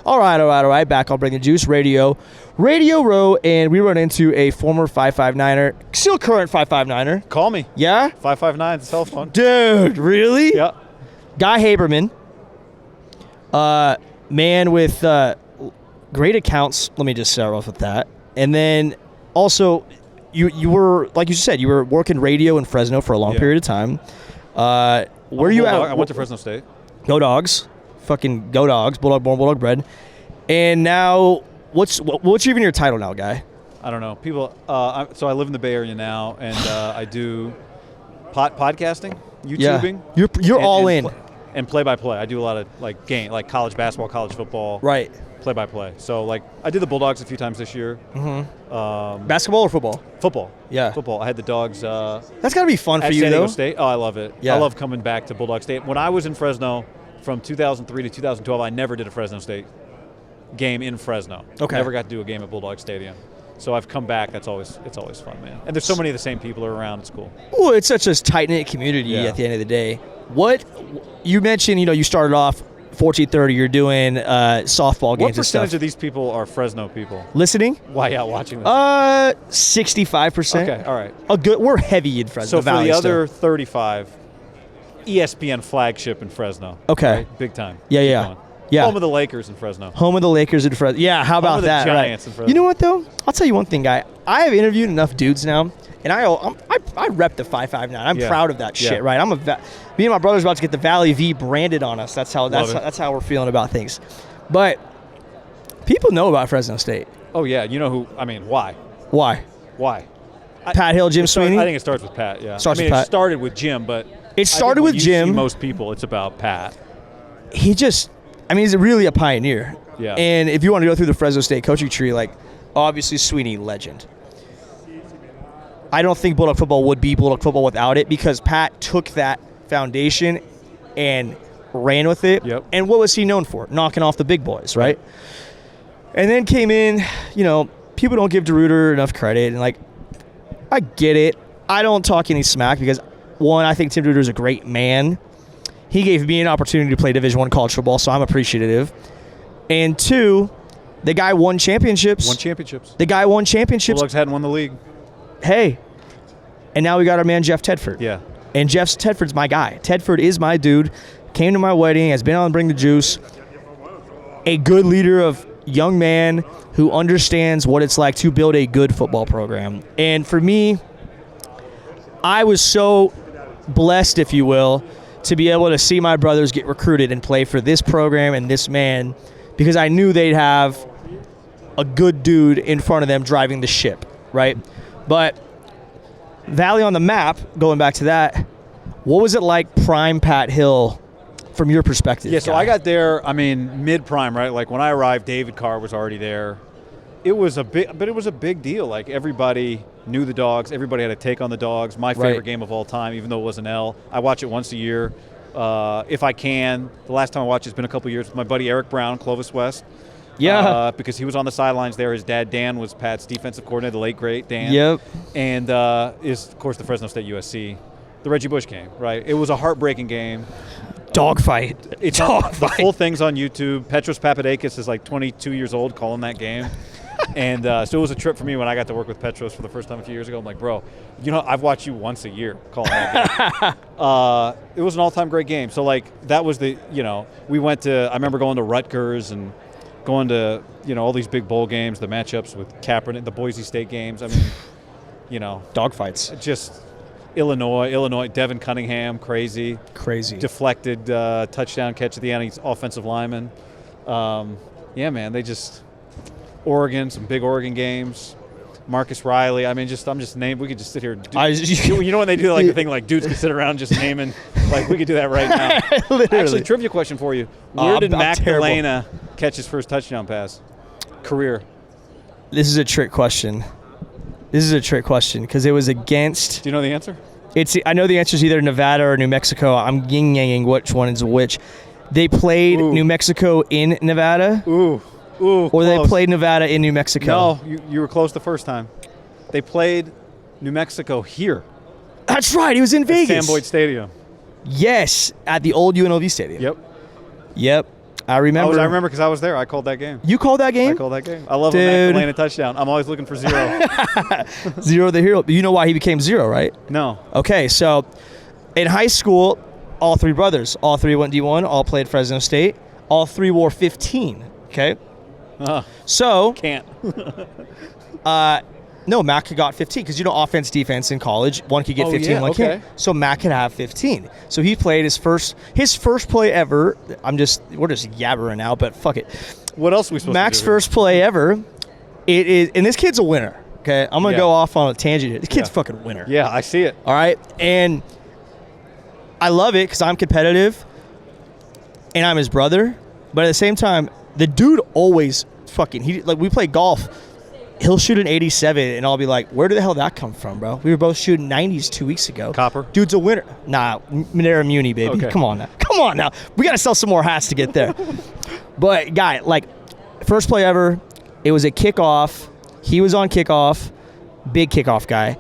All right. Back on Bring the Juice Radio Row, and we run into a former 5'5"9er, still current 5'5"9er. Call me. Yeah? 559, the cell phone. Dude, really? Yeah. Guy Haberman, man with great accounts. Let me just start off with that. And then also, you were, like you said, you were working radio in Fresno for a long period of time. Where you at? I went to Fresno State. Go Dogs. Fucking go Dogs. Bulldog born, Bulldog bred. And now, what's even your title now, Guy? I don't know. People. So I live in the Bay Area now, and I do podcasting, YouTubing. Yeah. You're all in. And play-by-play. I do a lot of like college basketball, college football. Right. Play-by-play. So I did the Bulldogs a few times this year. Mm-hmm. Basketball or football? Football. Yeah. Football. I had the Dogs. That's got to be fun for you, San Diego though. State. Oh, I love it. Yeah. I love coming back to Bulldog State. When I was in Fresno from 2003 to 2012, I never did a Fresno State game in Fresno. Okay. Never got to do a game at Bulldog Stadium. So I've come back. It's always fun, man. And there's so many of the same people are around. It's cool. Well, it's such a tight-knit community at the end of the day. What you mentioned, you started off 14:30. You're doing softball games and stuff. What percentage of these people are Fresno people? Listening? Why, yeah, watching this? 65%. Okay, all right. We're heavy in Fresno. So for the other 35, ESPN flagship in Fresno. Okay. Right? Big time. Yeah. Home of the Lakers in Fresno. Home of the Lakers in Fresno. Yeah, how about that? Home of the Giants in Fresno. You know what, though? I'll tell you one thing, Guy. I have interviewed enough dudes now, and I rep the 5'5" now. I'm proud of that shit, right? Me and my brother's about to get the Valley V branded on us. That's how we're feeling about things. But people know about Fresno State. Oh, yeah. You know who? I mean, why? Why? Pat Hill, Jim Sweeney? I think it starts with Pat, yeah. It started with Jim, but it started with Jim. Most people, it's about Pat. He's really a pioneer. Yeah. And if you want to go through the Fresno State coaching tree, obviously Sweeney, legend. I don't think Bulldog football would be Bulldog football without it, because Pat took that foundation and ran with it. Yep. And what was he known for? Knocking off the big boys, right? And then came in, people don't give DeRuyter enough credit, and I get it. I don't talk any smack because, one, I think Tim DeRuyter is a great man. He gave me an opportunity to play Division I college football, so I'm appreciative. And two, the guy won championships. The guy won championships. Bulldogs hadn't won the league. Hey. And now we got our man Jeff Tedford. Yeah. And Tedford's my guy. Tedford is my dude. Came to my wedding, has been on Bring the Juice. A good leader of young man who understands what it's like to build a good football program. And for me, I was so blessed, if you will, to be able to see my brothers get recruited and play for this program and this man, because I knew they'd have a good dude in front of them driving the ship, right? But Valley on the map, going back to that, what was it like prime Pat Hill from your perspective? Yeah, so I got there, mid-prime, right? When I arrived, David Carr was already there. It was a big deal. Everybody knew the Dogs. Everybody had a take on the Dogs. My favorite game of all time, even though it was an L. I watch it once a year. If I can. The last time I watched it's been a couple of years with my buddy Eric Brown, Clovis West. Yeah. Because he was on the sidelines there. His dad, Dan, was Pat's defensive coordinator, the late, great Dan. Yep. And is, of course, the Fresno State USC, the Reggie Bush game, right? It was a heartbreaking game. Dogfight. The full thing's on YouTube. Petros Papadakis is 22 years old calling that game. And so it was a trip for me when I got to work with Petros for the first time a few years ago. I'm like, bro, I've watched you once a year calling that game. It was an all-time great game. So, that was we went to – I remember going to Rutgers and going to, all these big bowl games, the matchups with Kaepernick, the Boise State games. Dogfights. Just Illinois, Devin Cunningham, crazy. Deflected touchdown catch at the end. He's offensive lineman. Yeah, man, they just – Oregon, some big Oregon games. Marcus Riley. I'm just naming. We could just sit here. You know when they do the thing dudes can sit around just naming. We could do that right now. Literally. Actually, trivia question for you. Where did Mac Dalena catch his first touchdown pass? Career. This is a trick question. Because it was against. Do you know the answer? I know the answer is either Nevada or New Mexico. I'm yin-yanging which one is which. They played New Mexico in Nevada. Or close. They played Nevada in New Mexico. No, you were close the first time. They played New Mexico here. That's right. It was in Vegas. Sam Boyd Stadium. Yes, at the old UNLV Stadium. Yep. I remember. I remember because I was there. I called that game. You called that game? I called that game. I love a Mac Dalena touchdown. I'm always looking for Zero. Zero the hero. You know why he became Zero, right? No. Okay, so in high school, all three brothers, all three went D1, all played Fresno State, all three wore 15, okay? So. Can't. No, Mac got 15 because offense, defense in college, one could get 15, one can't. So Mac could have 15. So he played his first play ever. We're just yabbering now, but fuck it. What else are we supposed Mac's to do? first play ever. It is, and this kid's a winner. Okay, I'm gonna go off on a tangent here. This kid's fucking a winner. Yeah, I see it. All right, and I love it because I'm competitive, and I'm his brother. But at the same time, the dude always we play golf. He'll shoot an 87, and I'll be like, where the hell did that come from, bro? We were both shooting 90s 2 weeks ago. Copper? Dude's a winner. Nah, Monera Muni, baby. Okay. Come on now. We got to sell some more hats to get there. But, guy, first play ever, it was a kickoff. He was on kickoff. Big kickoff guy.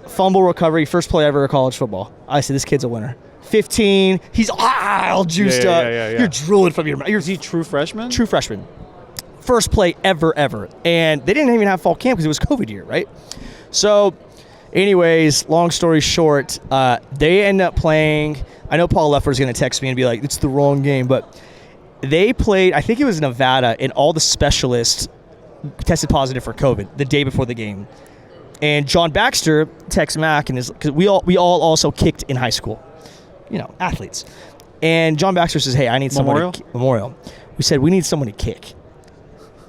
Fumble recovery, first play ever of college football. I said, this kid's a winner. 15. He's all juiced up. Yeah. You're drooling from your mouth. Is he true freshman? True freshman. First play ever. And they didn't even have fall camp because it was COVID year, right? So, anyways, long story short, they end up playing. I know Paul Leffer's going to text me and be like, it's the wrong game. But they played, I think it was Nevada, and all the specialists tested positive for COVID the day before the game. And John Baxter texts Mac, and because we all also kicked in high school, athletes. And John Baxter says, hey, I need someone Memorial. We said, we need someone to kick.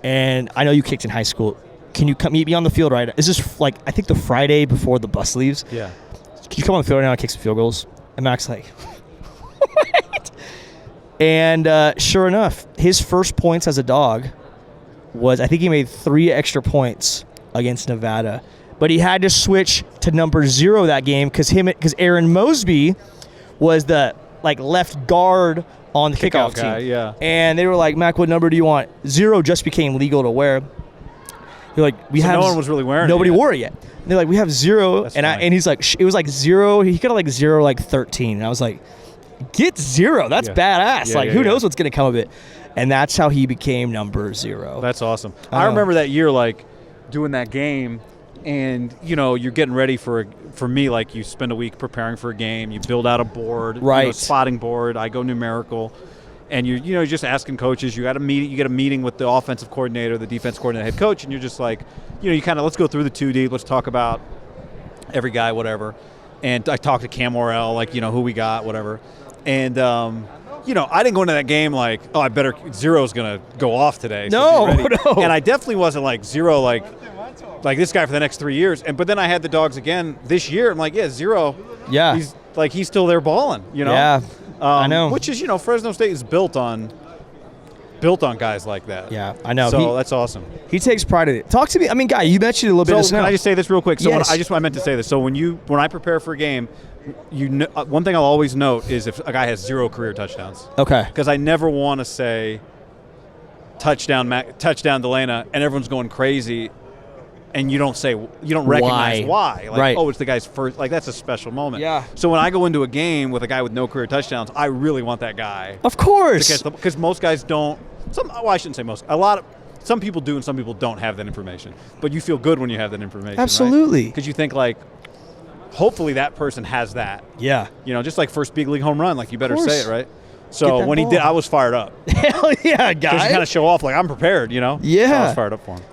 And I know you kicked in high school. Can you come meet me on the field right? Is this I think the Friday before the bus leaves? Yeah. Can you come on the field right now and kick some field goals? And Mac's like, what? And sure enough, his first points as a dog was, I think he made 3 extra points against Nevada. But he had to switch to number 0 that game because Aaron Mosby was the left guard on the kickoff team. Guy, yeah. And they were like, Mac, what number do you want? 0 just became legal to wear. They're like, no one was really wearing it. Nobody wore it yet. And they're like, we have 0. And he's like, it was 0. He got 0, 13. And I was like, get 0. That's badass. Who knows what's going to come of it? And that's how he became number 0. That's awesome. I remember that year, doing that game. And, you're getting ready for me, you spend a week preparing for a game. You build out a board, right? Spotting board. I go numerical. And you're just asking coaches. You get a meeting with the offensive coordinator, the defense coordinator, head coach, and you're just you kind of, let's go through the 2D. Let's talk about every guy, whatever. And I talked to Cam Morrell, who we got, whatever. And, I didn't go into that game I better, 0's going to go off today. So no. And I definitely wasn't 0, this guy for the next 3 years. But then I had the dogs again this year. I'm like, 0. Yeah. He's still there balling, Yeah. I know. Which is, Fresno State is built on guys like that. Yeah, I know. So that's awesome. He takes pride in it. Talk to me. I mean, Guy, you mentioned a little bit. Can I just say this real quick? So yes. I meant to say this. So when I prepare for a game, one thing I'll always note is if a guy has 0 career touchdowns. Okay. Because I never want to say touchdown Dalena, and everyone's going crazy. And you don't recognize why. Right. Oh, it's the guy's first. That's a special moment. Yeah. So when I go into a game with a guy with no career touchdowns, I really want that guy. Of course. Because most guys don't. I shouldn't say most. Some people do and some people don't have that information. But you feel good when you have that information. Absolutely. Because you think hopefully that person has that. Yeah. Just like first big league home run, you better say it, right? So when he did, I was fired up. Hell yeah, guy. Because you kind of show off I'm prepared, Yeah. So I was fired up for him.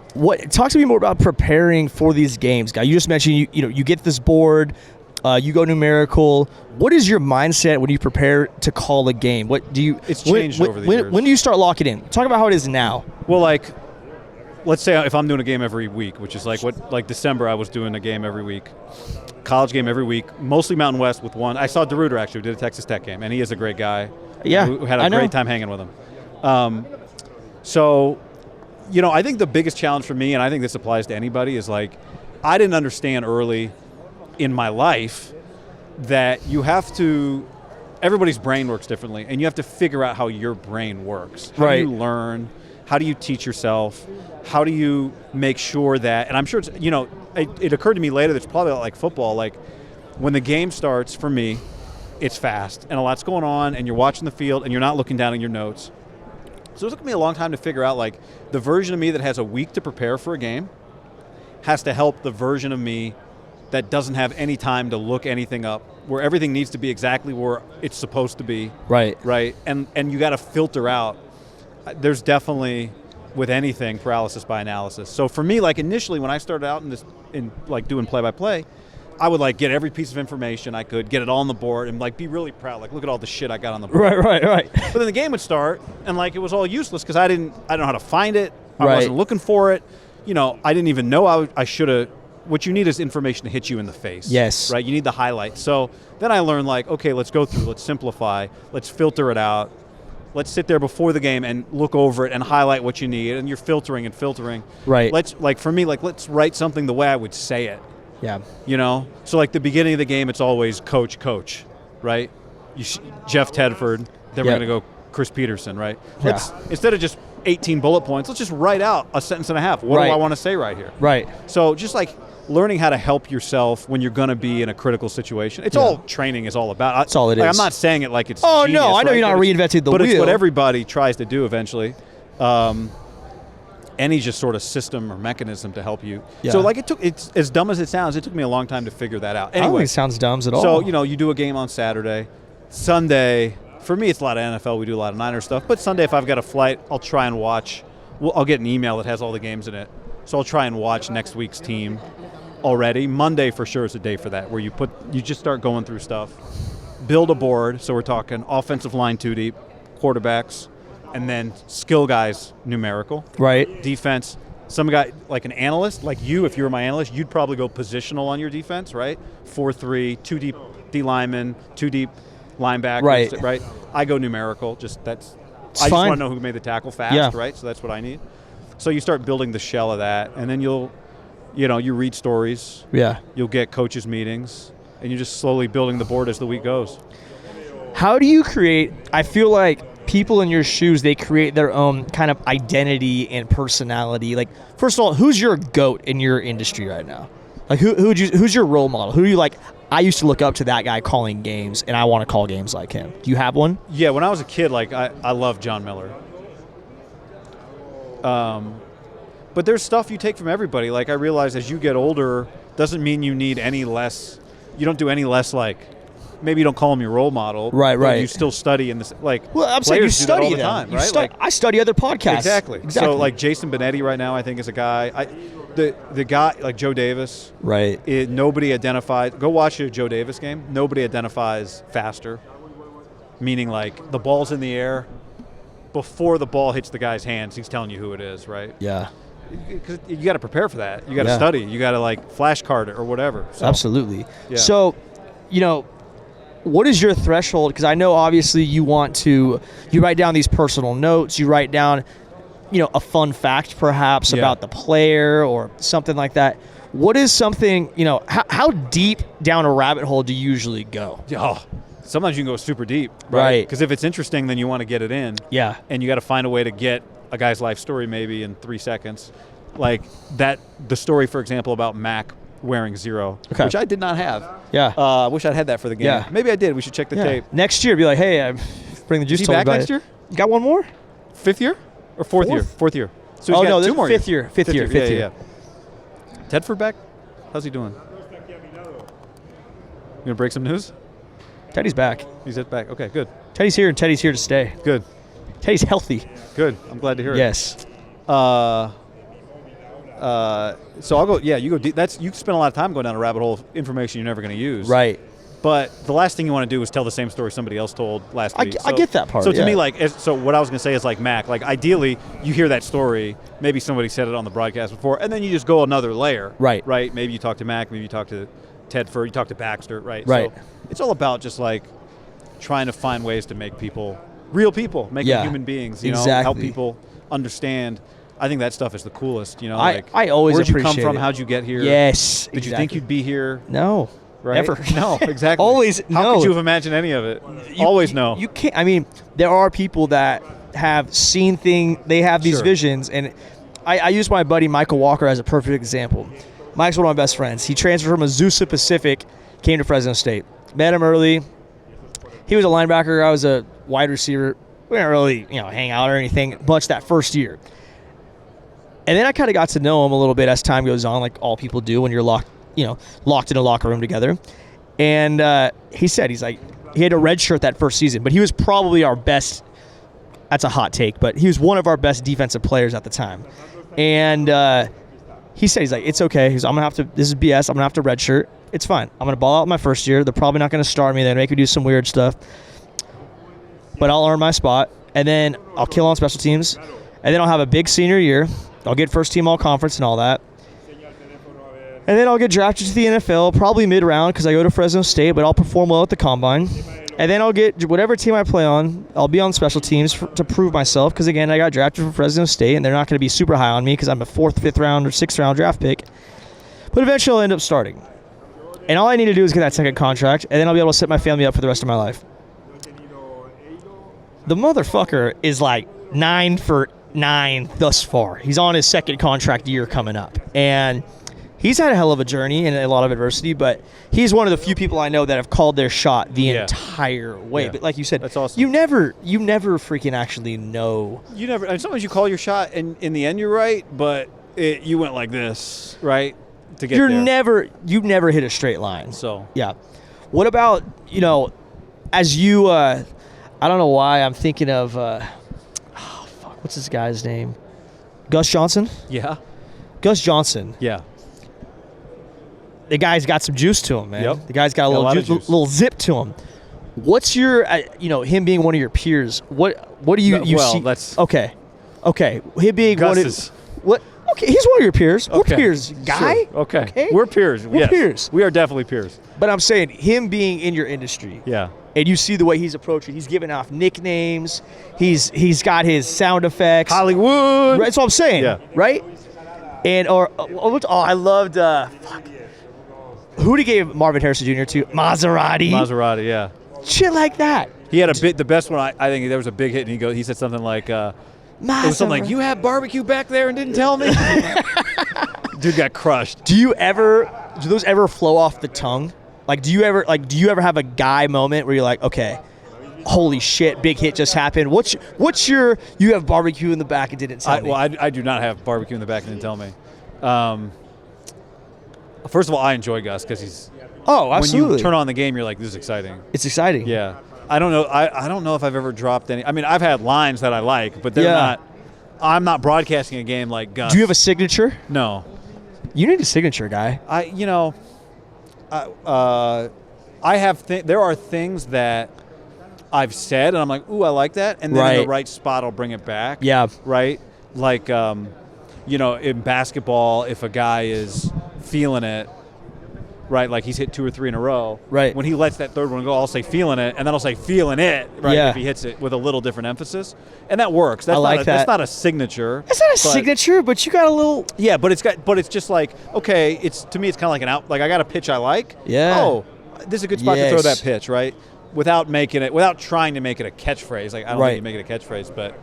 Talk to me more about preparing for these games, Guy. You just mentioned you get this board, you go numerical. What is your mindset when you prepare to call a game? It's changed over the years. When do you start locking in? Talk about how it is now. Well, let's say if I'm doing a game every week, which is December, I was doing a game every week, college game every week, mostly Mountain West with one. I saw DeRuiter actually who did a Texas Tech game, and he is a great guy. Yeah, who had a great time hanging with him. So. I think the biggest challenge for me, and I think this applies to anybody, is I didn't understand early in my life that everybody's brain works differently, and you have to figure out how your brain works. How do you learn? How do you teach yourself? How do you make sure that, and I'm sure it's, it occurred to me later that it's probably like football, when the game starts, for me, it's fast, and a lot's going on, and you're watching the field, and you're not looking down at your notes. So it took me a long time to figure out, like, the version of me that has a week to prepare for a game has to help the version of me that doesn't have any time to look anything up, where everything needs to be exactly where it's supposed to be. Right. Right. And you got to filter out. There's definitely, with anything, paralysis by analysis. So for me, like, initially when I started out in like doing play-by-play, I would, like, get every piece of information I could, get it all on the board, and, like, be really proud. Like, look at all the shit I got on the board. Right. But then the game would start, and, like, it was all useless because I didn't know how to find it. I Right. wasn't looking for it. You know, I didn't even know I should have. What you need is information to hit you in the face. Yes. Right? You need the highlights. So then I learned, like, okay, let's go through, let's simplify, let's filter it out. Let's sit there before the game and look over it and highlight what you need, and you're filtering and filtering. Right. Let's write something the way I would say it. Yeah. You know? So, like, the beginning of the game, it's always coach, right? Jeff Tedford, then we're going to go Chris Peterson, right? Yeah. Instead of just 18 bullet points, let's just write out a sentence and a half. What do I want to say right here? Right. So just, like, learning how to help yourself when you're going to be in a critical situation. It's all training is all about. That's all it is. I'm not saying it like it's Oh, genius, no, I know right? you're not reinventing the but wheel. It's what everybody tries to do eventually. Any just sort of system or mechanism to help you. Yeah. So, like, it's as dumb as it sounds, it took me a long time to figure that out. I don't Anyway, think it sounds dumb at all. so, you know, you do a game on Saturday. Sunday, for me, it's a lot of NFL. We do a lot of Niner stuff. But Sunday, if I've got a flight, I'll try and watch. I'll get an email that has all the games in it. So I'll try and watch next week's team already. Monday, for sure, is a day for that, where you just start going through stuff. Build a board. So we're talking offensive line 2 deep, quarterbacks, and then skill guys numerical. Right. Defense. Some guy, like an analyst, like you, if you were my analyst, you'd probably go positional on your defense, right? 4-3, 2 deep D linemen, 2 deep linebackers, right? I go numerical. I just want to know who made the tackle fast, right? So that's what I need. So you start building the shell of that, and then you read stories. Yeah. You'll get coaches' meetings, and you're just slowly building the board as the week goes. How do you create, I feel like people in your shoes, they create their own kind of identity and personality. Like, first of all, who's your GOAT in your industry right now? Like, who's your role model? Who are you like, I used to look up to that guy calling games, and I want to call games like him. Do you have one? Yeah, when I was a kid, like, I loved John Miller. But there's stuff you take from everybody. Like, I realize as you get older, doesn't mean you need any less. You don't do any less, like, maybe you don't call him your role model. Right. You still study in this, like, well, I'm saying you study all the them. time, right? I study other podcasts. Exactly. So, like, Jason Benetti right now, I think, is a guy. The guy, like Joe Davis. Right. Nobody identifies. Go watch a Joe Davis game. Nobody identifies faster. Meaning, like, the ball's in the air. Before the ball hits the guy's hands, he's telling you who it is, right? Yeah. Because you got to prepare for that. You got to study. You got to, like, flashcard it or whatever. So, absolutely. Yeah. So, what is your threshold? Because I know obviously you write down these personal notes. You write down, a fun fact perhaps about the player or something like that. What is something, how deep down a rabbit hole do you usually go? Oh, sometimes you can go super deep. Right. Because if it's interesting, then you want to get it in. Yeah. And you got to find a way to get a guy's life story maybe in 3 seconds. Like the story, for example, about Mac wearing 0, which I did not have. Yeah. I wish I'd had that for the game. Yeah. Maybe I did. We should check the tape. Next year, be like, hey, I'm bring the juice. Is he back next year? You got one more? 5th year or 4th year? 4th year. So he's got 2 more fifth year. Fifth year. Yeah. Tedford back? How's he doing? You gonna break some news? Teddy's back. He's back. Okay, good. Teddy's here, and Teddy's here to stay. Good. Teddy's healthy. Good. I'm glad to hear it. Yes. So I'll go. Yeah, you go deep. You spend a lot of time going down a rabbit hole of information you're never going to use. Right. But the last thing you want to do is tell the same story somebody else told last week. I get that part. So to me, what I was going to say is like Mac. Like ideally, you hear that story. Maybe somebody said it on the broadcast before, and then you just go another layer. Right. Right. Maybe you talk to Mac. Maybe you talk to Tedford. You talk to Baxter. Right. Right. So it's all about just like trying to find ways to make people real people, make them human beings. You know, help people understand. I think that stuff is the coolest. You know, I always where'd you appreciate come from? it. How'd you get here? Yes. Did you think you'd be here? No. Right? Ever. No, exactly. Always no. How could you have imagined any of it? Always no. You can't. I mean, there are people that have seen things. They have these visions, and I use my buddy Michael Walker as a perfect example. Mike's one of my best friends. He transferred from Azusa Pacific, came to Fresno State. Met him early. He was a linebacker. I was a wide receiver. we didn't really, hang out or anything much that first year. And then I kind of got to know him a little bit as time goes on, like all people do when you're locked in a locker room together. And he said, he had a red shirt that first season, but he was probably our best. That's a hot take, but he was one of our best defensive players at the time. And he said, it's okay. This is BS. I'm going to have to red shirt. It's fine. I'm going to ball out my first year. They're probably not going to start me. They're going to make me do some weird stuff. But I'll earn my spot, and then I'll kill on special teams, and then I'll have a big senior year. I'll get first team all conference and all that. And then I'll get drafted to the NFL, probably mid-round because I go to Fresno State, but I'll perform well at the Combine. And then I'll get whatever team I play on, I'll be on special teams to prove myself because, again, I got drafted from Fresno State, and they're not going to be super high on me because I'm a 4th, 5th round, or 6th round draft pick. But eventually I'll end up starting. And all I need to do is get that second contract, and then I'll be able to set my family up for the rest of my life. The motherfucker is like 9 for 9 thus far. He's on his second contract year coming up. And he's had a hell of a journey and a lot of adversity, but he's one of the few people I know that have called their shot the entire way. But like you said, that's awesome. You never freaking actually know. You never. And sometimes you call your shot, and in the end you're right, but you went like this, right, to get there. You never hit a straight line. So yeah. What about as you? I don't know why I'm thinking of. What's this guy's name? Gus Johnson. Yeah. Gus Johnson. Yeah. The guy's got some juice to him, man. Yep. The guy's got a little zip to him. What's your, him being one of your peers? What do you see? That's okay. Him being Gus what? Okay, he's one of your peers. Okay. We're peers, Guy. Sure. Okay. We're peers. We're peers. We are definitely peers. But I'm saying him being in your industry. Yeah. And you see the way he's approaching. He's giving off nicknames. He's got his sound effects. Hollywood. Right, that's what I'm saying. Yeah. Right. And I loved. Who he gave Marvin Harrison Jr. to? Maserati, yeah. Shit like that. He had the best one. I think there was a big hit, and he said something like, it was something like, "You have barbecue back there and didn't tell me." Dude got crushed. Do those ever flow off the tongue? Do you ever have a Guy moment where you're like, okay, holy shit, big hit just happened. What's your you have barbecue in the back and didn't tell me? Well, I do not have barbecue in the back and didn't tell me. First of all, I enjoy Gus because he's. Oh, absolutely. When you turn on the game, you're like, this is exciting. It's exciting. Yeah. I don't know. I don't know if I've ever dropped any. I mean, I've had lines that I like, but they're not. I'm not broadcasting a game like Gus. Do you have a signature? No. You need a signature, Guy. I have. There are things that I've said, and I'm like, ooh, I like that, and then in the right spot, I'll bring it back. Yeah. Right. Like, in basketball, if a guy is feeling it, right, like he's hit 2 or 3 in a row. Right. When he lets that third one go, I'll say feeling it, and then I'll say feeling it, right, yeah. if he hits it with a little different emphasis. And that works. That's that's not a signature. It's not a signature, but you got a little. Yeah, but it's just like, okay, to me it's kind of like an out. Like I got a pitch I like. Yeah. Oh, this is a good spot to throw that pitch, right? Without trying to make it a catchphrase. Like I don't think you make it a catchphrase, but.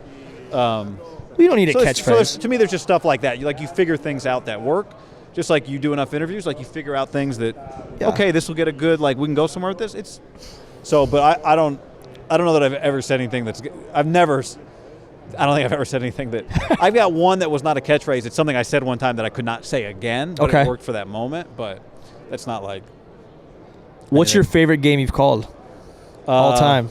We don't need a catchphrase. So to me, there's just stuff like that. You figure things out that work. Just like you do enough interviews, like you figure out things that, okay, this will get a good, like we can go somewhere with this. But I don't know that I've ever said anything I don't think I've ever said anything that, I've got one that was not a catchphrase. It's something I said one time that I could not say again, but it worked for that moment. But that's not like. What's your favorite game you've called all time?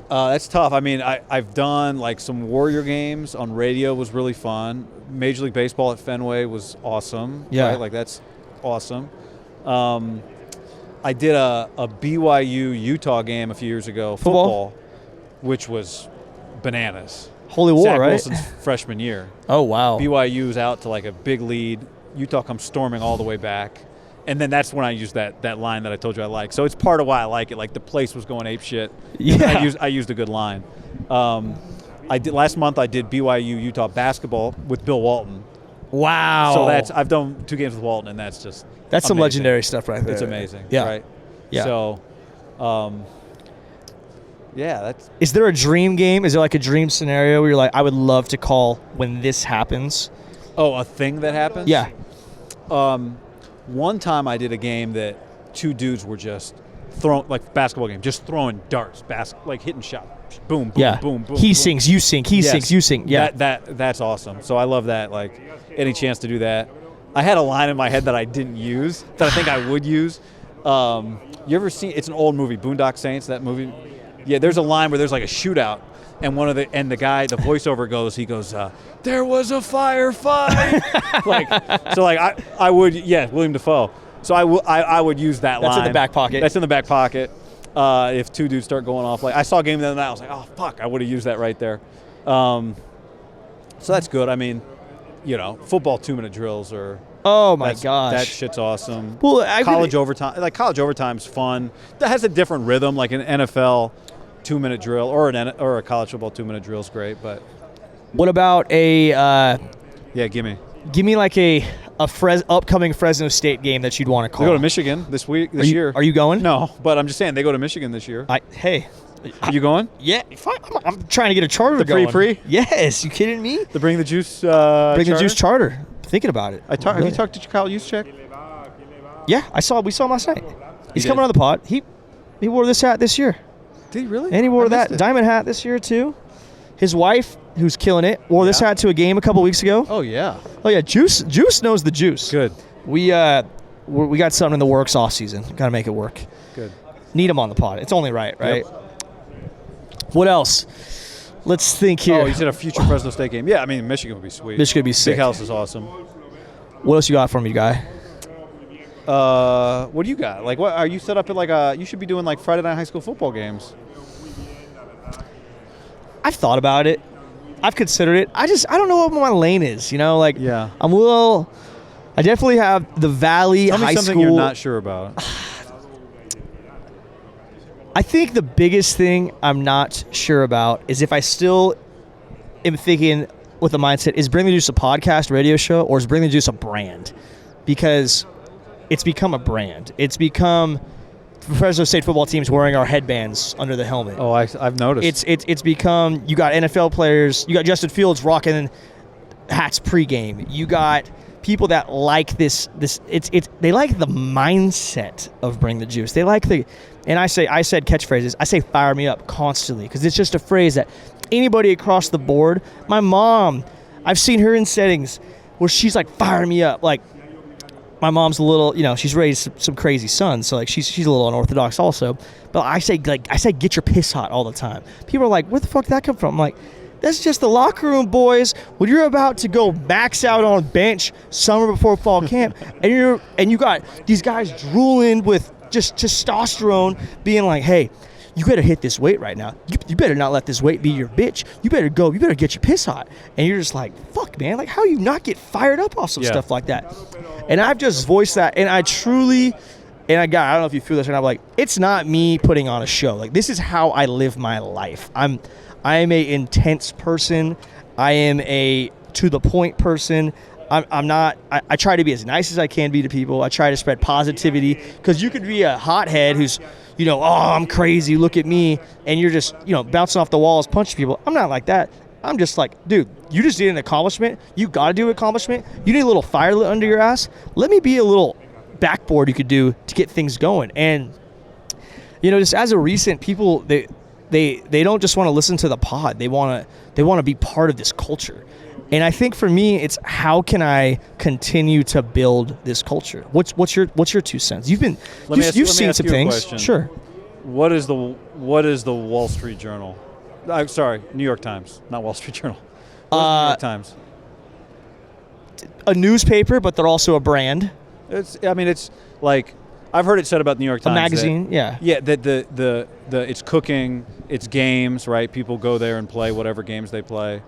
That's tough. I mean, I've done like some Warrior games on radio, was really fun. Major League Baseball at Fenway was awesome. Yeah. Right? Like that's awesome. I did a BYU Utah game a few years ago, football, which was bananas. Holy war, Zach right? Wilson's freshman year. Oh, wow. BYU's out to like a big lead. Utah comes storming all the way back. And then that's when I used that line that I told you I like. So it's part of why I like it. Like the place was going ape shit. Yeah. I used a good line. Last month I did BYU Utah basketball with Bill Walton. Wow. So I've done 2 games with Walton, and that's just that's amazing. Some legendary stuff right there. It's amazing. Yeah. Right. Yeah. So, that's. Is there a dream game? Is there like a dream scenario where you're like, I would love to call when this happens? Oh, a thing that happens? Yeah. One time I did a game that 2 dudes were just throwing, like basketball game, just throwing darts, like hitting shots, boom, boom, Yeah. boom, boom. He boom. sings, you sing. He Yes. sings, you sing. Yeah. That's awesome. So I love that. Like any chance to do that. I had a line in my head that I didn't use that I think I would use. You ever seen? It's an old movie, Boondock Saints. That movie. Yeah. There's a line where there's like a shootout, and the voiceover goes. He goes, "There was a firefight." I would. Yeah, William Dafoe. So I would use that line. That's in the back pocket. That's in the back pocket. If two dudes start going off, like I saw a game the other night, I was like, oh fuck, I would have used that right there. So that's good. I mean, football 2-minute drills are. Oh my gosh, that shit's awesome. Well, college overtime's fun. That has a different rhythm, like an NFL 2-minute drill or a college football 2-minute drill is great. But what about yeah, give me like a upcoming Fresno State game that you'd want to call? They go to Michigan this year. Are you going? No, but I'm just saying they go to Michigan this year. Are you going? Yeah, I'm trying to get a charter going. The pre? Yes, you kidding me? The Bring the Juice Bring charter? the Juice charter. Thinking about it. Have you talked to Kyle Juszczyk? Yeah, we saw him last night. He's did? coming on the pod. He wore this hat this year. Did he really? And he wore I missed that it. diamond hat this year too. His wife, who's killing it, wore this hat to a game a couple weeks ago. Oh yeah. Oh yeah, Juice knows the juice. Good. We got something in the works off season. Got to make it work. Good. Need him on the pod. It's only right? Yep. What else? Let's think here. Oh, you said a future Fresno State game. Yeah, I mean Michigan would be sweet. Michigan would be sick. Big House is awesome. What else you got for me, Guy? What do you got? Like, what are you set up at? You should be doing like Friday night high school football games. I've thought about it. I've considered it. I don't know what my lane is. Yeah. I definitely have the Valley Tell me High something School. you're not sure about. I think the biggest thing I'm not sure about is if I still am thinking with the mindset, is Bring the Juice a podcast radio show or is Bring the Juice a brand? Because it's become a brand. It's become Fresno State football teams wearing our headbands under the helmet. Oh, I've noticed. It's become, you got NFL players, you got Justin Fields rocking hats pregame. You got people that like this they like the mindset of Bring the Juice. They like and I said catchphrases. I say fire me up constantly because it's just a phrase that anybody across the board, my mom, I've seen her in settings where she's like fire me up. Like my mom's a little, she's raised some crazy sons, so like she's a little unorthodox also. But I say get your piss hot all the time. People are like, where the fuck did that come from? I'm like, that's just the locker room, boys. When you're about to go max out on bench summer before fall camp, and you got these guys drooling with just testosterone, being like, hey, you better hit this weight right now. You better not let this weight be your bitch. You better go. You better get your piss hot. And you're just like, fuck, man. Like, how do you not get fired up off some stuff like that? And I've just voiced that, and I truly, I don't know if you feel this or not, but like, it's not me putting on a show. Like, this is how I live my life. I am a intense person. I am a to-the-point person. I'm not. I try to be as nice as I can be to people. I try to spread positivity because you could be a hothead who's, oh, I'm crazy. Look at me, and you're just, bouncing off the walls, punching people. I'm not like that. I'm just like, dude, you just did an accomplishment. You got to do an accomplishment. You need a little fire lit under your ass. Let me be a little backboard you could do to get things going. And just as a recent people, they don't just want to listen to the pod. They want to be part of this culture. And I think for me, it's how can I continue to build this culture? What's your 2 cents? You've seen some things. Question. Sure. What is the Wall Street Journal? I'm sorry, New York Times, not Wall Street Journal. What is the New York Times? A newspaper, but they're also a brand. It's like I've heard it said about New York Times. A magazine, that, yeah. That the it's cooking, it's games, right? People go there and play whatever games they play.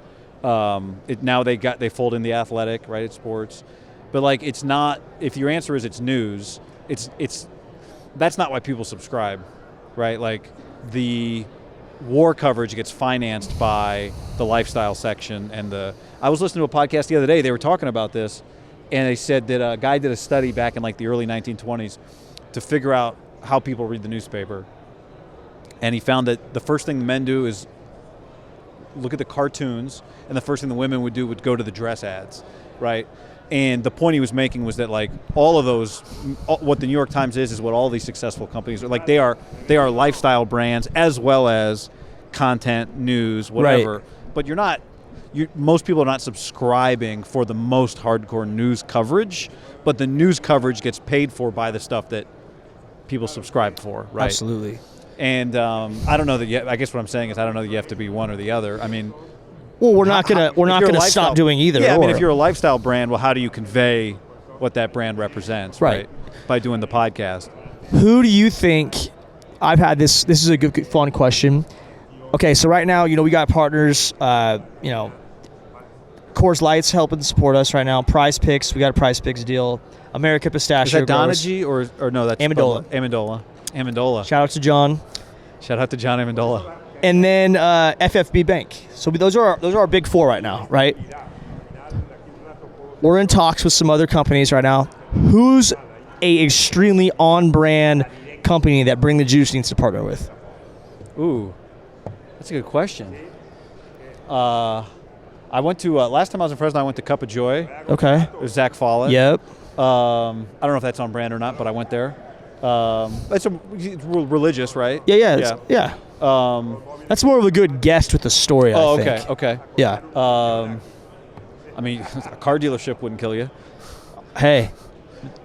Now they fold in the athletic, right? It's sports, but like it's not. If your answer is it's news, it's that's not why people subscribe, right? Like the war coverage gets financed by the lifestyle section and I was listening to a podcast the other day. They were talking about this, and they said that a guy did a study back in like the early 1920s to figure out how people read the newspaper, and he found that the first thing the men do is look at the cartoons, and the first thing the women would do would go to the dress ads, right? And the point he was making was that like all of those, what the New York Times is what all these successful companies are. Like they are lifestyle brands as well as content, news, whatever. Right. But most people are not subscribing for the most hardcore news coverage, but the news coverage gets paid for by the stuff that people subscribe for, right? Absolutely. And I don't know that I guess what I'm saying is I don't know that you have to be one or the other. I mean, well, we're not gonna stop doing either. Yeah, or. I mean, if you're a lifestyle brand, well, how do you convey what that brand represents, right? By doing the podcast. Who do you think? I've had this. This is a good, fun question. Okay, so right now, we got partners. Coors Light's helping support us right now. Prize Picks, we got a Prize Picks deal. America Pistachio. Is that Donagy or no? That's Amendola. Amendola. Shout out to John. Shout out to John Amendola. And then FFB Bank. So those are our big four right now, right? We're in talks with some other companies right now. Who's a extremely on-brand company that Bring the Juice needs to partner with? Ooh, that's a good question. I went to last time I was in Fresno. I went to Cup of Joy. Okay. With Zach Follett. Yep. I don't know if that's on brand or not, but I went there. It's religious, right? Yeah. That's more of a good guest with the story. I think. Okay. Yeah. I mean, a car dealership wouldn't kill you. Hey,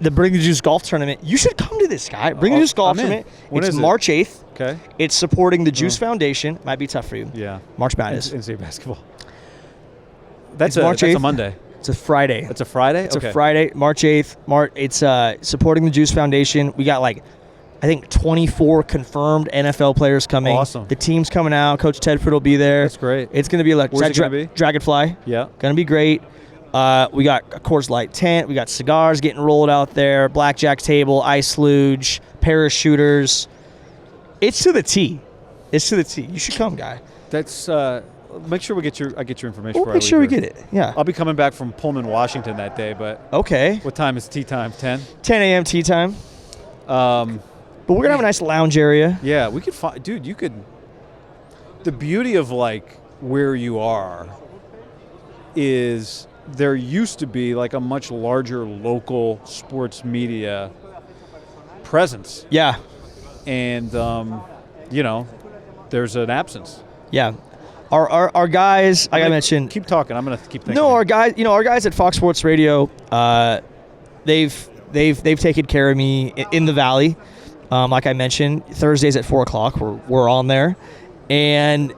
the Bring the Juice golf tournament. You should come to this, guy. Bring the Juice golf tournament. When it's is it? March 8th. Okay. It's supporting the Juice Foundation. Might be tough for you. Yeah. March Madness. NCAA basketball. That's March 8th. That's a Monday. It's a Friday. It's a Friday? It's a Friday, March 8th. It's supporting the Juice Foundation. We got I think 24 confirmed NFL players coming. Awesome. The team's coming out. Coach Tedford will be there. That's great. It's going to be electric. Where's it going to be? Dragonfly. Yeah. Going to be great. We got a Coors Light tent. We got cigars getting rolled out there. Blackjack table, ice luge, parachuters. It's to the T. It's to the T. You should come, guy. That's make sure I get your information. We'll make sure we get it. Yeah. I'll be coming back from Pullman, Washington that day, but okay. What time is tea time? 10? 10 a.m. tea time. But we're gonna have a nice lounge area. Yeah, we could find, dude. You could. The beauty of where you are is there used to be a much larger local sports media presence. Yeah. And there's an absence. Yeah. Our guys, I gotta mention. Keep talking. I'm gonna keep thinking. No, our guys at Fox Sports Radio, they've taken care of me in the Valley. Like I mentioned, Thursdays at 4:00, we're on there, and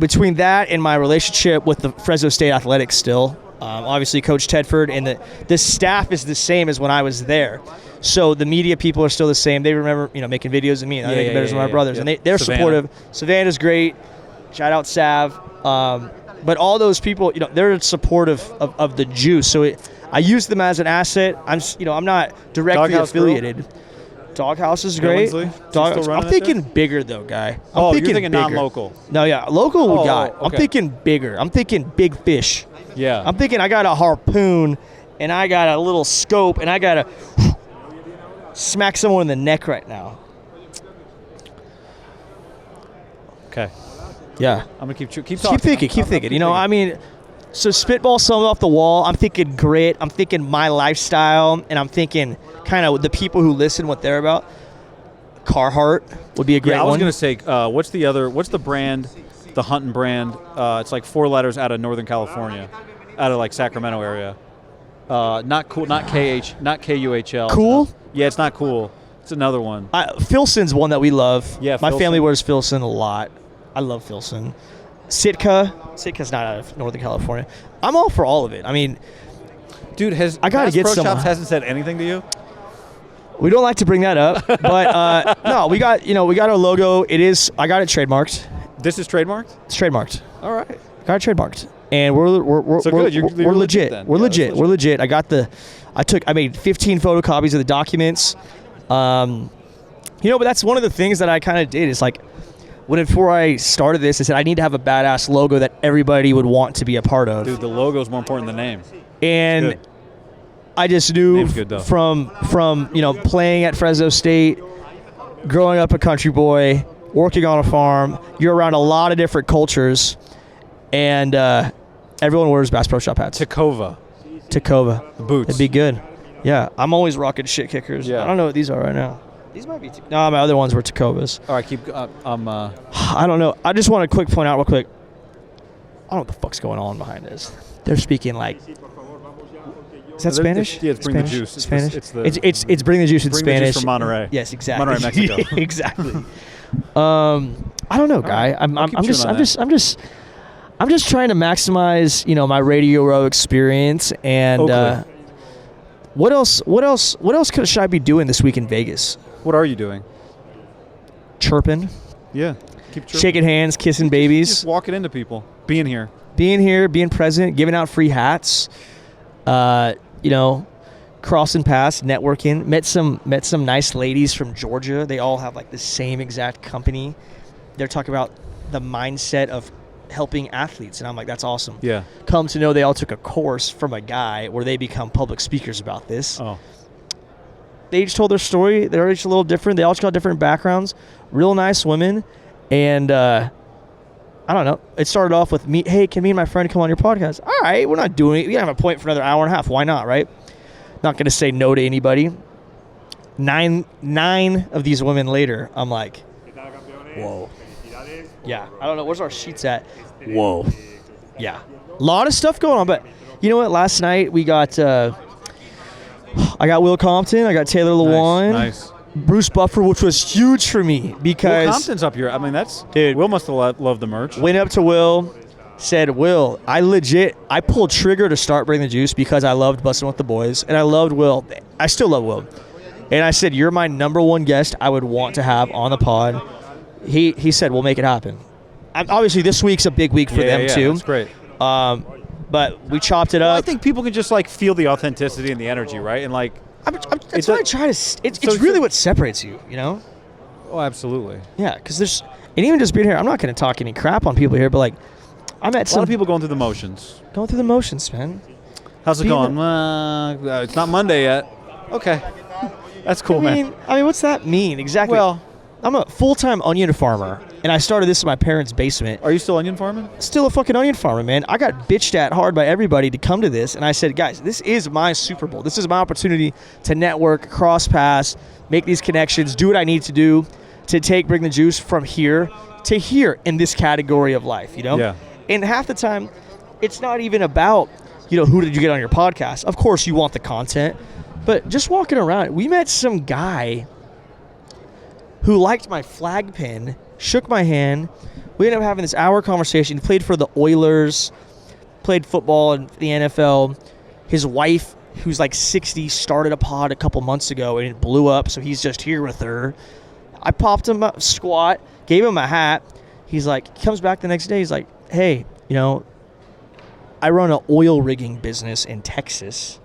between that and my relationship with the Fresno State Athletics, still, obviously Coach Tedford and the staff is the same as when I was there. So the media people are still the same. They remember, making videos of me, and I think better than my brothers, and they're supportive. Savannah's great. Shout out Sav. But all those people, they're supportive of the Juice. So I use them as an asset. I'm not directly Doghouse affiliated. Grill? Doghouse is great. I'm thinking bigger though, guy. You're thinking non-local. No, yeah, local guy. Okay. I'm thinking bigger. I'm thinking big fish. Yeah. I'm thinking I got a harpoon, and I got a little scope, and I got to smack someone in the neck right now. Okay. Yeah. I'm gonna keep talking. Keep thinking. So spitball something off the wall. I'm thinking grit. I'm thinking my lifestyle, and I'm thinking kind of the people who listen, what they're about. Carhartt would be a great one. I was gonna say, what's the brand, the Hunting brand? It's 4 letters out of Northern California, out of Sacramento area. Not cool. Not KUHL. Cool. Yeah, it's not cool. It's another one. Filson's one that we love. Yeah, my family wears Filson a lot. I love Filson. Sitka's not out of Northern California. I'm all for all of it. I mean, dude, I gotta get Pro some. Shops hasn't said anything to you? We don't like to bring that up, but no, we got our logo. I got it trademarked. This is trademarked? It's trademarked. All right. Got it trademarked, and we're legit. Then. We're legit. We're legit. I made 15 photocopies of the documents. But that's one of the things that I kind of did. Is before I started this, I said I need to have a badass logo that everybody would want to be a part of. Dude, the logo is more important than the name. And I just knew from playing at Fresno State, growing up a country boy, working on a farm, you're around a lot of different cultures, and everyone wears Bass Pro Shop hats. Tacova. The boots. It'd be good. Yeah, I'm always rocking shit kickers. Yeah. I don't know what these are right now. These might be. No, my other ones were Tacovas. All right, keep. I don't know. I just want to point out real quick. I don't know what the fuck's going on behind this. They're speaking like. Is that Spanish? Yeah, it's Bring Spanish? the Juice. Spanish. It's Bring the Juice in Bring Spanish. the Juice from Monterey. Yes, exactly. Monterey, Mexico. Exactly. I don't know, Guy. Right. I'm just trying to maximize, my Radio Row experience. And what else should I be doing this week in Vegas? What are you doing? Chirping. Yeah. Keep chirping. Shaking hands, kissing babies. Just walking into people. Being here, being present, giving out free hats. Crossing paths, networking. Met some nice ladies from Georgia. They all have like the same exact company. They're talking about the mindset of helping athletes, and I'm like, that's awesome. Yeah. Come to know they all took a course from a guy where they become public speakers about this. Oh. They each told their story. They're each a little different. They all got different backgrounds. Real nice women, and I don't know. It started off with me. Hey, can me and my friend come on your podcast? All right, we're not doing it. We have a point for another hour and a half. Why not, right? Not going to say no to anybody. Nine of these women later, I'm like, whoa. Yeah, I don't know. Where's our sheets at? Whoa. Yeah. A lot of stuff going on, but you know what? Last night we got, I got Will Compton. I got Taylor Lewan. Nice. Bruce Buffer, which was huge for me because... Will Compton's up here. I mean, Dude. Will must have loved the merch. Went up to Will, said, Will, I pulled trigger to start Bring the Juice because I loved Bustin' with the Boys, and I loved Will. I still love Will. And I said, you're my number one guest I would want to have on the pod. He said, we'll make it happen. Obviously, this week's a big week for them, too. That's great. But we chopped it up. Well, I think people can just, feel the authenticity and the energy, right? And, that's what I try to... It's really what separates you, Oh, absolutely. Yeah, because and even just being here, I'm not going to talk any crap on people here, but, I met a lot of people going through the motions. Going through the motions, man. How's it going? It's not Monday yet. Okay. That's cool, man. I mean, what's that mean? Exactly. Well, I'm a full-time onion farmer, and I started this in my parents' basement. Are you still onion farming? Still a fucking onion farmer, man. I got bitched at hard by everybody to come to this, and I said, guys, this is my Super Bowl. This is my opportunity to network, cross paths, make these connections, do what I need to do to Bring the Juice from here to here in this category of life, Yeah. And half the time, it's not even about, who did you get on your podcast? Of course, you want the content, but just walking around, we met some guy who liked my flag pin, shook my hand. We ended up having this hour conversation. He played for the Oilers, played football in the NFL. His wife, who's 60, started a pod a couple months ago, and it blew up, so he's just here with her. I popped him up, squat, gave him a hat. He comes back the next day. He's like, hey, I run an oil rigging business in Texas.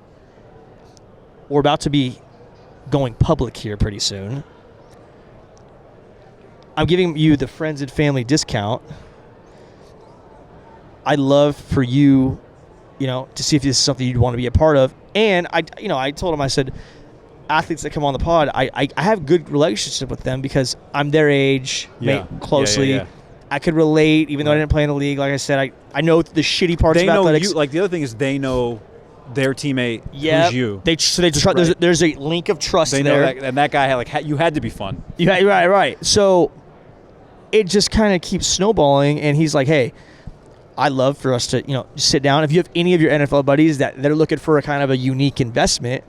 We're about to be going public here pretty soon. I'm giving you the friends and family discount. I'd love for you, to see if this is something you'd want to be a part of. And I told him, I said, athletes that come on the pod, I have good relationship with them because I'm their age, closely. Yeah. I could relate, even though I didn't play in the league. Like I said, I know the shitty parts of athletics. You, the other thing is they know their teammate who's you. They just there's a link of trust they there. Know that, and that guy you had to be fun. Yeah, right. So it just kind of keeps snowballing, and he's like, hey, I'd love for us to just sit down. If you have any of your NFL buddies that they're looking for a kind of a unique investment,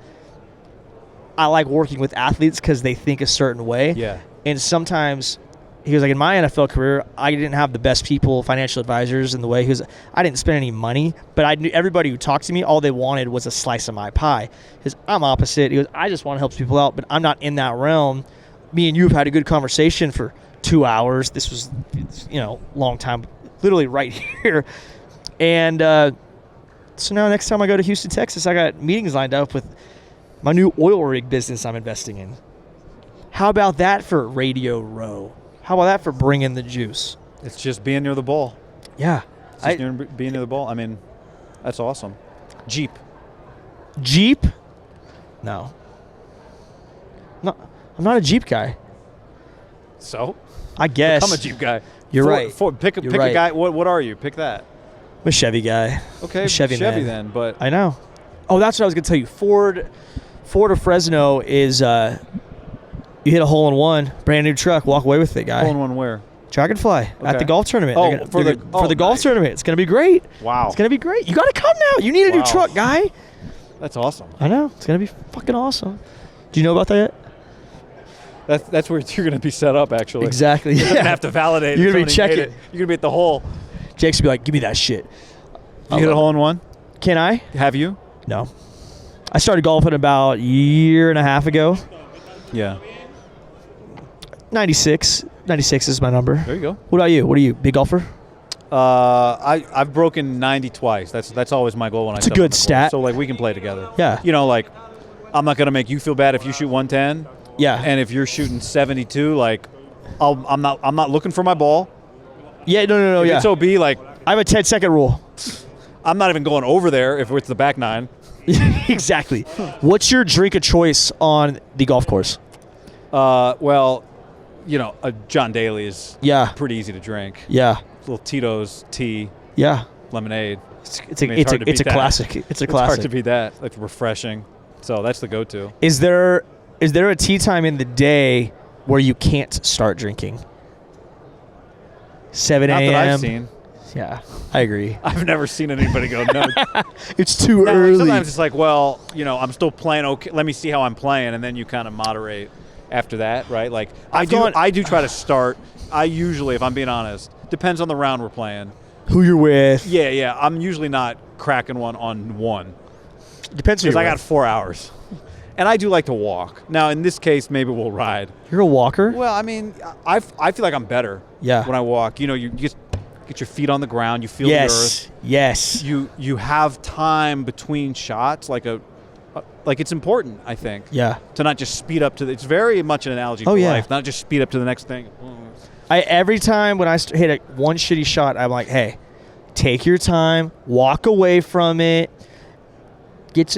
I like working with athletes because they think a certain way. Yeah. And sometimes he was like, in my NFL career, I didn't have the best people, financial advisors in the way. I didn't spend any money, but I knew everybody who talked to me, all they wanted was a slice of my pie. Because I'm opposite. He goes, I just want to help people out, but I'm not in that realm. Me and you have had a good conversation for 2 hours. This was, long time, literally right here. And so now next time I go to Houston, Texas, I got meetings lined up with my new oil rig business I'm investing in. How about that for Radio Row? How about that for bringing the juice? It's just being near the ball. Yeah. It's just being near the ball. I mean, that's awesome. Jeep? No. No, I'm not a Jeep guy. So? I guess. Become a Jeep guy. You're right. Pick a guy. What are you? Pick that. I'm a Chevy guy. Okay, Chevy man. then. But I know. Oh, that's what I was going to tell you. Ford of Fresno is You hit a hole-in-one, brand new truck, walk away with it, guy. Hole-in-one where? Dragonfly at the golf tournament. Oh, for the golf tournament. It's going to be great. Wow. It's going to be great. You got to come now. You need a new truck, guy. That's awesome. I know. It's going to be fucking awesome. Do you know about that yet? That's where you're going to be set up, actually. Exactly. You're going to have to validate You're it. going to be checking. You're going to be at the hole. Jake's going to be like, give me that shit. You hit a hole-in-one? Can I? Have you? No. I started golfing about a year and a half ago. Yeah. 96. 96 is my number. There you go. What about you? What are you, big golfer? I've broken 90 twice. That's always my goal when It's a good stat. So like we can play together. Yeah. You know, like I'm not gonna make you feel bad if you shoot 110. Yeah. And if you're shooting 72, like I'm not looking for my ball. Yeah. No. If Yeah. it's OB, like I have a 10-second rule. I'm not even going over there if it's the back nine. Exactly. What's your drink of choice on the golf course? Well, you know, a John Daly is pretty easy to drink. Yeah. A little Tito's tea. Yeah. Lemonade. It's a classic. It's hard to beat that. It's refreshing. So that's the go-to. Is there a tea time in the day where you can't start drinking? 7 a.m. Not that I've seen. Yeah, I agree. I've never seen anybody go, no. It's too early. Sometimes it's like, well, you know, I'm still playing okay. Let me see how I'm playing, and then you kind of moderate after that, right? Like I do try to start. I usually, if I'm being honest, depends on the round we're playing. Who you're with. Yeah. I'm usually not cracking one on one. Depends who you're because I got 4 hours. And I do like to walk. Now, in this case, maybe we'll ride. You're a walker? Well, I mean, I feel like I'm better when I walk. You know, you just get your feet on the ground. You feel the earth. Yes. You have time between shots, like it's important, I think. Yeah. To not just speed up to it's very much an analogy for life. Not just speed up to the next thing. Every time when I hit one shitty shot, I'm like, hey, take your time, walk away from it.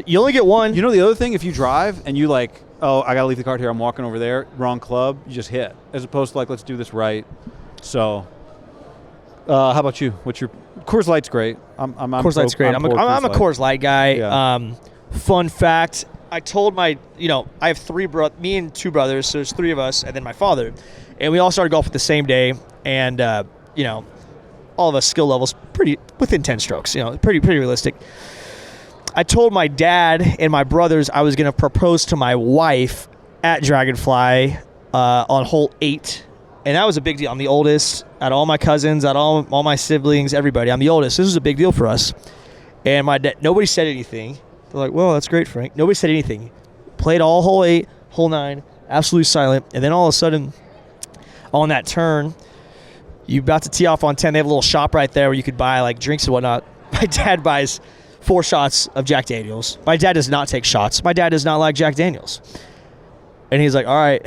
You only get one. You know the other thing, if you drive and you like, oh, I got to leave the cart here, I'm walking over there, wrong club, you just hit. As opposed to like, let's do this right. So, how about you? What's your Coors Light's great. Coors Light's great. I'm a Coors Light guy. Yeah. Fun fact, I told I have me and two brothers, so there's three of us, and then my father. And we all started golfing the same day, and, all of us skill levels pretty within 10 strokes, pretty realistic. I told my dad and my brothers I was going to propose to my wife at Dragonfly on hole 8. And that was a big deal. I'm the oldest out of all my cousins, out of all my siblings, everybody. I'm the oldest. This was a big deal for us. And my dad, nobody said anything. They're like, well, that's great, Frank. Nobody said anything. Played all hole 8, hole 9, absolutely silent. And then all of a sudden, on that turn, you're about to tee off on 10. They have a little shop right there where you could buy like drinks and whatnot. My dad buys 4 shots of Jack Daniels. My dad does not take shots. My dad does not like Jack Daniels. And he's like, all right.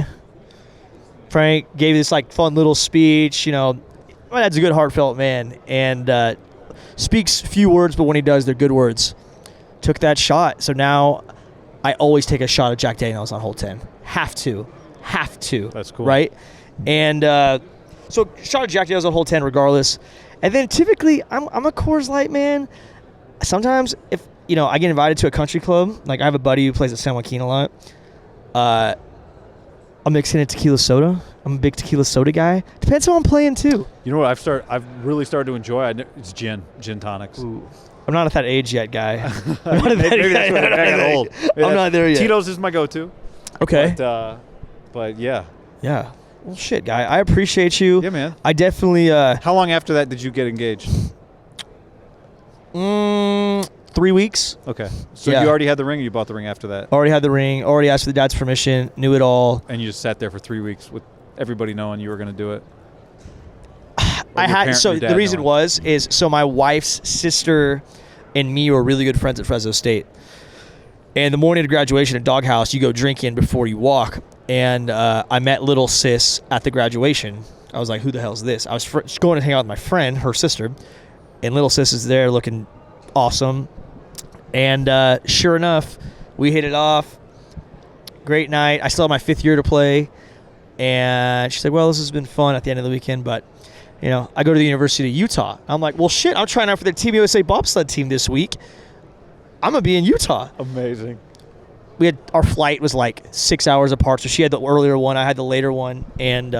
Frank gave this like fun little speech. My dad's a good heartfelt man and speaks few words, but when he does, they're good words. Took that shot. So now I always take a shot of Jack Daniels on hole 10. Have to. That's cool. Right? And so shot of Jack Daniels on hole 10 regardless. And then typically I'm a Coors Light man. Sometimes if I get invited to a country club, like I have a buddy who plays at San Joaquin a lot. I'll mix in a tequila soda. I'm a big tequila soda guy. Depends how I'm playing too. You know what I've really started to enjoy? It's gin tonics. Ooh. I'm not at that age yet, guy. I'm not old. I'm not there yet. Tito's is my go-to. Okay. But yeah. Yeah. Well, shit, guy. I appreciate you. Yeah, man. I definitely. How long after that did you get engaged? 3 weeks. Okay. So you already had the ring, or you bought the ring after that? Already had the ring. Already asked for the dad's permission. Knew it all. And you just sat there for 3 weeks with everybody knowing you were going to do it? The reason is my wife's sister and me were really good friends at Fresno State. And the morning of graduation at Doghouse, you go drinking before you walk. And I met little sis at the graduation. I was like, who the hell is this? I was just going to hang out with my friend, her sister. And little sis is there looking awesome. And sure enough, we hit it off. Great night. I still have my 5th year to play. And she said, well, this has been fun at the end of the weekend, but, I go to the University of Utah. I'm like, well, shit, I'm trying out for the Team USA bobsled team this week. I'm going to be in Utah. Amazing. our flight was like 6 hours apart, so she had the earlier one, I had the later one, and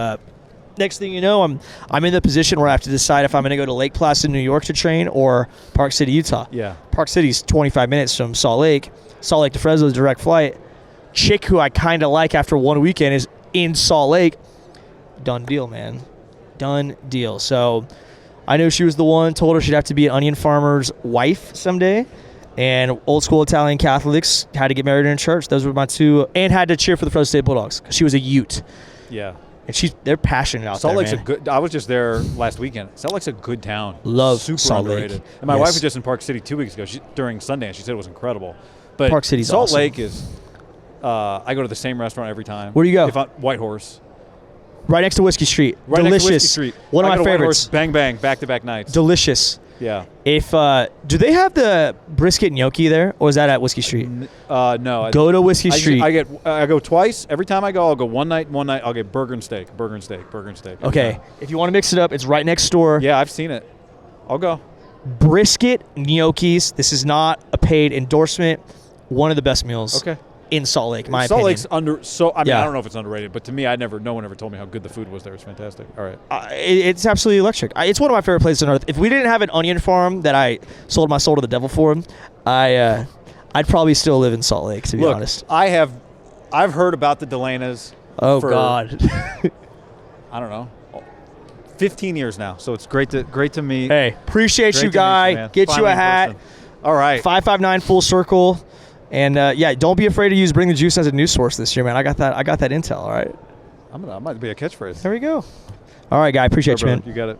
next thing you know, I'm in the position where I have to decide if I'm going to go to Lake Placid, New York to train or Park City, Utah. Yeah. Park City's 25 minutes from Salt Lake. Salt Lake to Fresno is a direct flight. Chick who I kind of like after one weekend is in Salt Lake. Done deal, man. Done deal. So I knew she was the one. Told her she'd have to be an onion farmer's wife someday. And old school Italian Catholics had to get married in church. Those were my two. And had to cheer for the Fresno State Bulldogs because she was a Ute. Yeah. And they're passionate out Salt there, Lake's man. a good. I was just there last weekend. Salt Lake's a good town. Love super Salt underrated. Lake. And my Yes. wife was just in Park City 2 weeks ago. During Sundance, she said it was incredible. But Park City's Salt awesome. Lake is. I go to the same restaurant every time. Where do you go? White Horse. Right next to Whiskey Street. Right Delicious. next to Whiskey Street. One of I my go to White favorites. Horse, bang bang, back-to-back nights. Delicious. Yeah. If do they have the brisket gnocchi there, or is that at Whiskey Street? No. Go to Whiskey Street. I go twice. Every time I go, I'll go one night. I'll get burger and steak. Okay. If you want to mix it up, it's right next door. Yeah, I've seen it. I'll go. Brisket gnocchis. This is not a paid endorsement. One of the best meals. Okay. In Salt Lake, my Salt opinion. Lake's I Yeah. don't know if it's underrated, but to me, no one ever told me how good the food was there. It's fantastic. All right. It's absolutely electric. It's one of my favorite places on earth. If we didn't have an onion farm that I sold my soul to the devil for, I'd probably still live in Salt Lake, to be honest. I've heard about the Delenas. Oh for, God. I don't know, 15 years now. So it's great to meet. Hey, appreciate Great you, to Guy. meet you, man. Get Finally you a in hat. person. All right. 559 full circle. And don't be afraid to use Bring the Juice as a news source this year, man. I got that intel. All right. I might be a catchphrase. There we go. All right, Guy. Appreciate you, man. You got it.